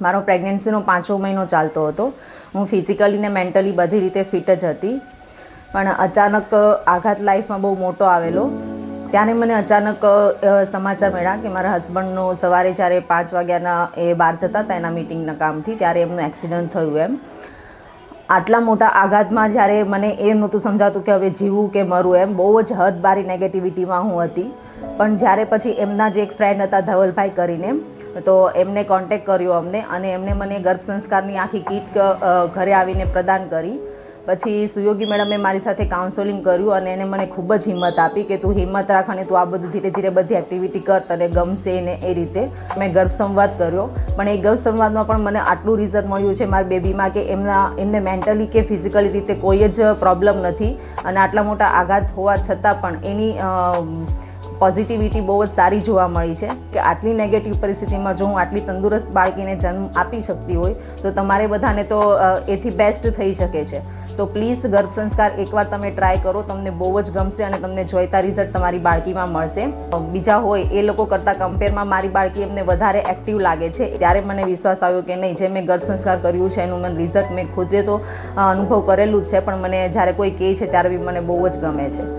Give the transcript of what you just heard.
મારો પ્રેગ્નન્સીનો 5મો મહિનો ચાલતો હતો. હું ફિઝિકલી ને મેન્ટલી બધી રીતે ફિટ જ હતી, પણ અચાનક આઘાત લાઈફમાં બહુ મોટો આવેલો. ત્યારે મને અચાનક સમાચાર મળ્યા કે મારા હસબન્ડનું સવારે જ્યારે 5 વાગ્યાના એ બહાર જતા હતા એના મિટિંગના કામથી, ત્યારે એમનું એક્સિડન્ટ થયું. એમ આટલા મોટા આઘાતમાં જ્યારે મને એ નહોતું સમજાતું કે હવે જીવવું કે મરવું, એમ બહુ જ હદબારી નેગેટિવિટીમાં હું હતી. પણ જ્યારે પછી એમના જે એક ફ્રેન્ડ હતા ધવલભાઈ કરીને, તો એમને કોન્ટેક કર્યો અમને, અને એમને મને ગર્ભ સંસ્કારની આખી કીટ ઘરે આવીને પ્રદાન કરી. પછી સુયોગી મેડમે મારી સાથે કાઉન્સેલિંગ કર્યું અને એને મને ખૂબ જ હિંમત આપી કે તું હિંમત રાખ અને તું આ બધું ધીરે ધીરે બધી એક્ટિવિટી કર, તને ગમશે ને. એ રીતે મેં ગર્ભ સંવાદ કર્યો, પણ એ ગર્ભ સંવાદમાં પણ મને આટલું રિઝલ્ટ મળ્યું છે મારા બેબીમાં કે એમને મેન્ટલી કે ફિઝિકલી રીતે કોઈ જ પ્રોબ્લેમ નથી, અને આટલા મોટા આઘાત હોવા છતાં પણ એની પોઝિટિવિટી બહુ જ સારી જોવા મળી છે કે આટલી નેગેટિવ પરિસ્થિતિમાં જો હું આટલી તંદુરસ્ત બાળકીને જન્મ આપી શકતી હોય તો તમારે બધાને તો એથી બેસ્ટ થઈ શકે છે. તો પ્લીઝ ગર્ભ સંસ્કાર એકવાર તમે ટ્રાય કરો, તમને બહુ જ ગમશે અને તમને જોઈતા રિઝલ્ટ તમારી બાળકીમાં મળશે. બીજા હોય એ લોકો કરતાં કમ્પેરમાં મારી બાળકી એમને વધારે એક્ટિવ લાગે છે. ત્યારે મને વિશ્વાસ આવ્યો કે નહીં, જે મેં ગર્ભ સંસ્કાર કર્યું છે એનું મને રિઝલ્ટ મેં ખુદે તો અનુભવ કરેલું જ છે, પણ મને જ્યારે કોઈ કહે છે ત્યારે બી મને બહુ જ ગમે છે.